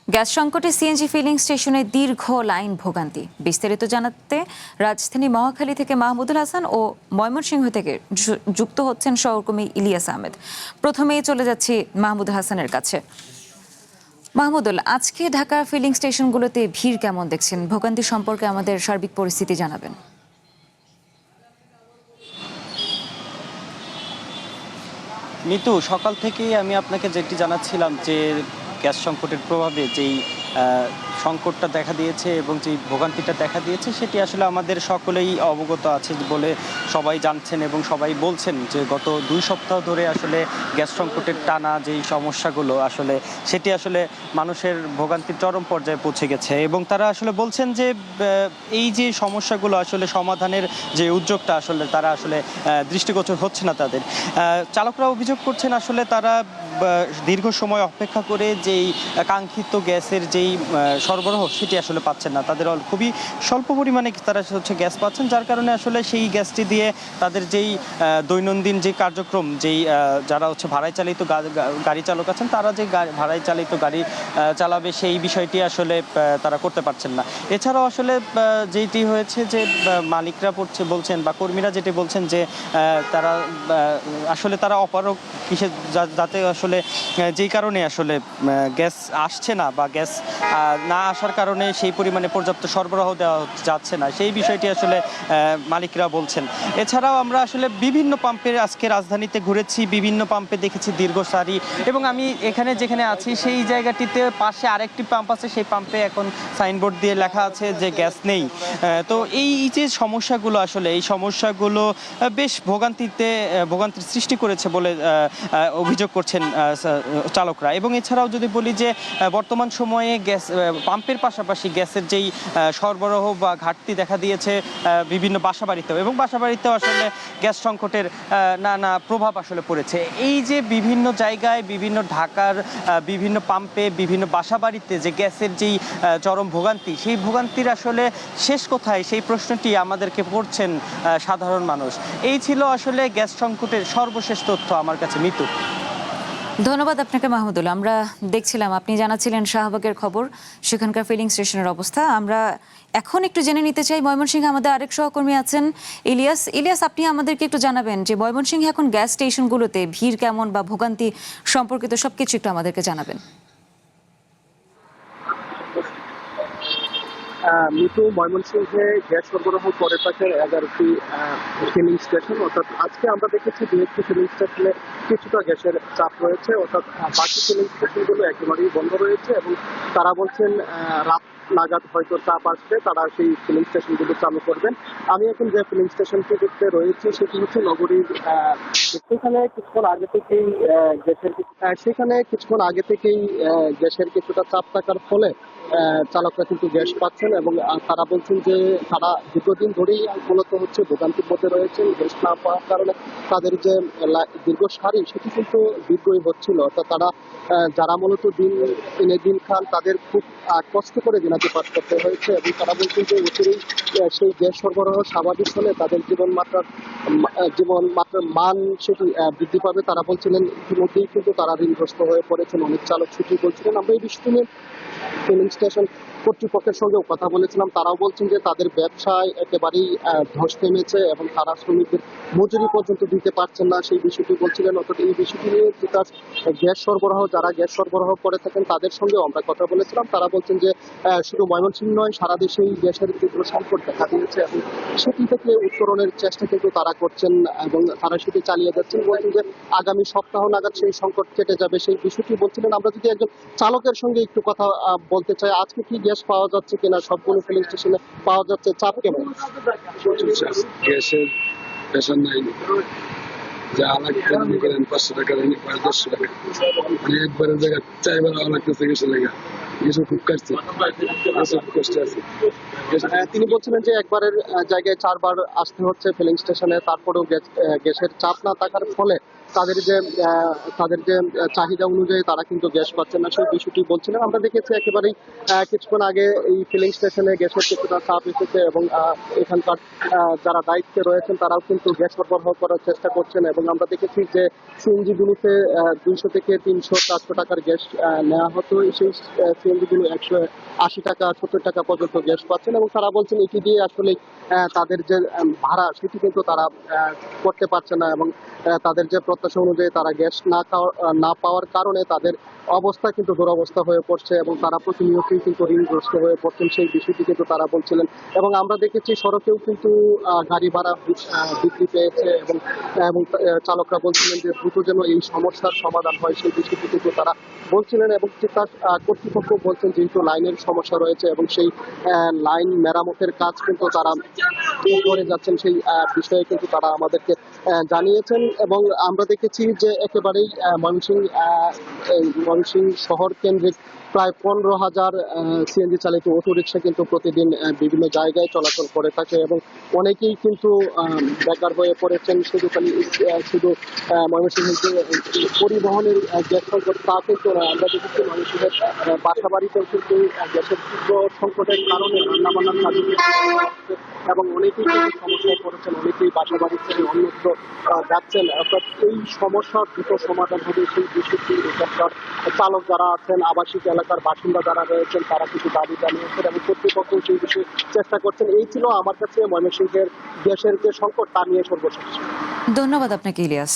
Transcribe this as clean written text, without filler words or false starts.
Gas সংকটে CNG filling স্টেশনে দীর্ঘ লাইন ভোগান্তি। বিস্তারিত জানাতে রাজধানী মহাখালী থেকে মাহমুদুল হাসান ও ময়মনসিংহ থেকে যুক্ত হচ্ছেন সহকর্মী ইলিয়াস আহমেদ। প্রথমেই চলে যাচ্ছি মাহমুদুল হাসানের কাছে। মাহমুদুল, আজকে ঢাকার ফিলিং স্টেশনগুলোতে ভিড় কেমন দেখছেন? ভোগান্তি সম্পর্কে আমাদের সার্বিক পরিস্থিতি জানাবেন। মিতু, সকাল থেকেই আমি আপনাকে যেটি জানাচ্ছিলাম যে গ্যাস সংকটের প্রভাবে যেই সংকটটা দেখা দিয়েছে এবং যে ভোগান্তিটা দেখা দিয়েছে সেটি আসলে আমাদের সকলেই অবগত আছে বলে সবাই জানছেন এবং সবাই বলছেন যে গত 2 সপ্তাহ ধরে আসলে গ্যাস সংকটের টানা যেই সমস্যাগুলো আসলে সেটি আসলে মানুষের ভোগান্তির চরম পর্যায়ে পৌঁছে গেছে এবং তারা আসলে বলছেন যে এই যে সমস্যাগুলো আসলে সমাধানের যে উদ্যোগটা আসলে তারা আসলে দৃষ্টিগোচর হচ্ছে না তাদের। চালকরা অভিযোগ করছেন আসলে তারা দীর্ঘ সময় অপেক্ষা করে যেই কাঙ্ক্ষিত গ্যাসের যেই সরবরাহ সেটি আসলে পাচ্ছেন না। তাদের খুবই স্বল্প পরিমাণে তারা গ্যাস পাচ্ছেন, যার কারণে আসলে সেই গ্যাসটি দিয়ে তাদের যেই দৈনন্দিন যে কার্যক্রম যেই যারা ভাড়ায় চালিত গাড়ি চালক আছেন তারা যে ভাড়ায় চালিত গাড়ি চালাবে সেই বিষয়টি আসলে তারা করতে পারছেন না। এছাড়াও আসলে যেটি হয়েছে যে মালিকরা বলছেন বা কর্মীরা যেটি বলছেন যে তারা আসলে তারা অপারগ কিসে যাতে আসলে যেই কারণে আসলে গ্যাস আসছে না বা গ্যাস না আসার কারণে সেই পরিমাণে পর্যাপ্ত সরবরাহ দেওয়া যাচ্ছে না, সেই বিষয়টি আসলে মালিকরা বলছেন। এছাড়াও আমরা আসলে বিভিন্ন পাম্পের আজকে রাজধানীতে ঘুরেছি, বিভিন্ন পাম্পে দেখেছি দীর্ঘ সারি এবং আমি এখানে যেখানে আছি সেই জায়গাটিতে পাশে আরেকটি পাম্প আছে, সেই পাম্পে এখন সাইনবোর্ড দিয়ে লেখা আছে যে গ্যাস নেই। তো এই যে সমস্যাগুলো আসলে এই সমস্যাগুলো বেশ ভোগান্তির সৃষ্টি করেছে বলে অভিযোগ করছেন চালকরা। এবং এছাড়াও যদি বলি যে বর্তমান সময়ে গ্যাস পাম্পের পাশাপাশি গ্যাসের যেই সরবরাহ বা ঘাটতি দেখা দিয়েছে বিভিন্ন বাসাবাড়িতেও, এবং বাসাবাড়িতেও আসলে গ্যাস সংকটের নানা প্রভাব আসলে পড়েছে। এই যে বিভিন্ন জায়গায় বিভিন্ন ঢাকার বিভিন্ন পাম্পে বিভিন্ন বাসাবাড়িতে যে গ্যাসের যেই চরম ভোগান্তি, সেই ভোগান্তির আসলে শেষ কোথায় সেই প্রশ্নটি আমাদেরকে করছেন সাধারণ মানুষ। এই ছিল আসলে গ্যাস সংকটের সর্বশেষ তথ্য আমার কাছে। মিতু, ধন্যবাদ আপনাকে মাহমুদুল। আমরা দেখছিলাম আপনি জানাচ্ছিলেন শাহবাগের খবর, সেখানকার ফিলিং স্টেশনের অবস্থা। আমরা এখন একটু জেনে নিতে চাই, ময়মনসিংহে আমাদের আরেক সহকর্মী আছেন ইলিয়াস, আপনি আমাদেরকে একটু জানাবেন যে ময়মনসিংহে এখন গ্যাস স্টেশনগুলোতে ভিড় কেমন বা ভোগান্তি সম্পর্কিত সবকিছু একটু আমাদেরকে জানাবেন। মিতু, ময়মনসিংহে গ্যাস সরবরাহ করে থাকে 11টি ফিলিং স্টেশন। অর্থাৎ আজকে আমরা দেখেছি দু একটি ফিলিং স্টেশনে কিছুটা গ্যাসের চাপ রয়েছে, অর্থাৎ বাকি ফিলিং স্টেশনগুলো একেবারেই বন্ধ রয়েছে এবং তারা বলছেন রাত নাগাদ হয়তো চাপ আসবে, তারা সেই ফিলিং স্টেশনগুলো চালু করবেন। আমি এখন যে ফিলিং স্টেশনটিতে রয়েছি সেটি হচ্ছে নগরীর, সেখানে কিছুক্ষণ আগে থেকেই গ্যাসের কিছুটা চাপ থাকার ফলে চালকরা কিন্তু গ্যাস পাচ্ছেন এবং তারা বলছেন যে তারা দীর্ঘদিন ধরেই মূলত ভোগান্তির মধ্যে রয়েছেন। গ্যাস না পাওয়ার কারণে তাদের যে দীর্ঘ সারি সেটি কিন্তু দীর্ঘই হচ্ছিল। অর্থাৎ তারা যারা মূলত দিন এনে দিন খান তাদের খুব কষ্ট করে দিনাতি পাঠ করতে হয়েছে এবং তারা বলছেন যে অচিরেই সেই গ্যাস সরবরাহ স্বাভাবিক হলে তাদের জীবনমাত্রার মান সেটি বৃদ্ধি পাবে। তারা বলছিলেন ইতিমধ্যেই কিন্তু তারা ঋণগ্রস্ত হয়ে পড়েছেন। অনেক চালক ছুটি বলছিলেন। আমরা এই বিষয়টি নিয়ে ফিলিং স্টেশন কর্তৃপক্ষের সঙ্গেও কথা বলেছিলাম। তারাও বলছেন যে তাদের ব্যবসায় একেবারেই ধস নেমেছে এবং তারা শ্রমিকদের মজুরি পর্যন্ত দিতে পারছেন না, সেই বিষয়টি বলছিলেন। অর্থাৎ এই বিষয়টি নিয়ে যারা গ্যাস সরবরাহ করে থাকেন তাদের সঙ্গেও আমরা কথা বলেছিলাম। তারা বলছেন যে শুধু ময়মনসিংহ নয়, সারা দেশেই গ্যাসের তীব্র সংকট দেখা দিয়েছে এবং সেটি থেকে উত্তরণের চেষ্টা কিন্তু তারা করছেন এবং তারা সেটি চালিয়ে যাচ্ছেন। বলছেন যে আগামী সপ্তাহ নাগাদ সেই সংকট কেটে যাবে, সেই বিষয়টি বলছিলেন। আমরা যদি একজন চালকের সঙ্গে একটু কথা বলতে চাই, আজকে কি গ্যাস পাওয়া যাচ্ছে কিনা, সবগুলো ফিলিং স্টেশনে পাওয়া যাচ্ছে, চাপ কেমন? গ্যাসের প্রেশার নাই, যা লাগতে মনে করেন 500 টাকা 500 টাকা, মানে একবারের জায়গায় 4 বার হওয়া লাগতেছে গ্যাসের জায়গা। কিছু খুব কাটছে, খুব কষ্ট আছে। তিনি বলছিলেন যে একবারের জায়গায় 4 বার আসতে হচ্ছে ফিলিং স্টেশনে, তারপরেও গ্যাসের চাপ না থাকার ফলে তাদের যে চাহিদা অনুযায়ী তারা কিন্তু গ্যাস পাচ্ছে না, সেই বিষয়টি বলছিলেন। আমরা দেখেছি একেবারেই কিছুক্ষণ আগে এই ফিলিং স্টেশনে গ্যাসের কিছুটা চাপ এসেছে এবং এখানকার যারা দায়িত্বে রয়েছেন তারাও কিন্তু গ্যাস সরবরাহ করার চেষ্টা করছেন, এবং আমরা দেখেছি যে সিএনজি গুলোতে 200 থেকে 300 400 টাকার গ্যাস নেওয়া হতো, সেই সিএনজি গুলো 180 টাকা 70 টাকা পর্যন্ত গ্যাস পাচ্ছেন, এবং তারা বলছেন এটি দিয়ে আসলে তাদের যে ভাড়া সেটি কিন্তু তারা করতে পারছে না, এবং তাদের যে প্রত্যাশা অনুযায়ী তারা গ্যাস না পাওয়ার কারণে তাদের অবস্থা কিন্তু দুরবস্থা হয়ে পড়ছে, এবং তারা প্রতিনিয়তই কিন্তু ঋণগ্রস্ত হয়ে পড়ছেন, সেই বিষয়টি কিন্তু তারা বলছিলেন। এবং আমরা দেখেছি সড়কেও কিন্তু গাড়ি ভাড়া বৃদ্ধি পেয়েছে, এবং এবং চালকরা বলছিলেন যে দ্রুত যেন এই সমস্যার সমাধান হয়, সেই বিষয়টি কিন্তু তারা বলছিলেন। এবং তিতাস কর্তৃপক্ষ বলছেন যেহেতু লাইনের সমস্যা রয়েছে এবং সেই লাইন মেরামতের কাজ কিন্তু তারা করে যাচ্ছেন, সেই বিষয়ে কিন্তু তারা আমাদেরকে জানিয়েছেন। এবং আমরা দেখেছি যে একেবারেই ময়মনসিংহ শহর কেন্দ্রিক প্রায় 15,000 সিএনজি চালিত অটোরিকশা কিন্তু প্রতিদিন বিভিন্ন জায়গায় চলাচল করে থাকে, এবং অনেকেই কিন্তু বেকার হয়ে পড়েছেন। শুধু ময়মনসিংহের যে পরিবহনের গ্যাস সংকট তা কিন্তু নয়, আমরা দেখেছি ময়মনসিংহের বাসা বাড়িতেও কিন্তু গ্যাসের তীব্র সংকটের কারণে রান্নাবান্নার কাজে এবং অনেকেই কিন্তু সমস্যায় পড়েছেন, অনেকেই বাসা বাড়ি থেকে অন্যত্র যাচ্ছেন। অর্থাৎ এই সমস্যার দ্রুত সমাধান হবে সেই বিষয়টি এখানকার চালক যারা আছেন, আবাসিক এলাকার বাসিন্দা যারা রয়েছেন তারা কিছু দাবি জানিয়েছেন, এবং কর্তৃপক্ষ সেই বিষয়ে চেষ্টা করছেন। এই ছিল আমার কাছে ময়মনসিংহের গ্যাসের যে সংকট তা নিয়ে সর্বশেষ। ধন্যবাদ আপনাকে ইলিয়াস।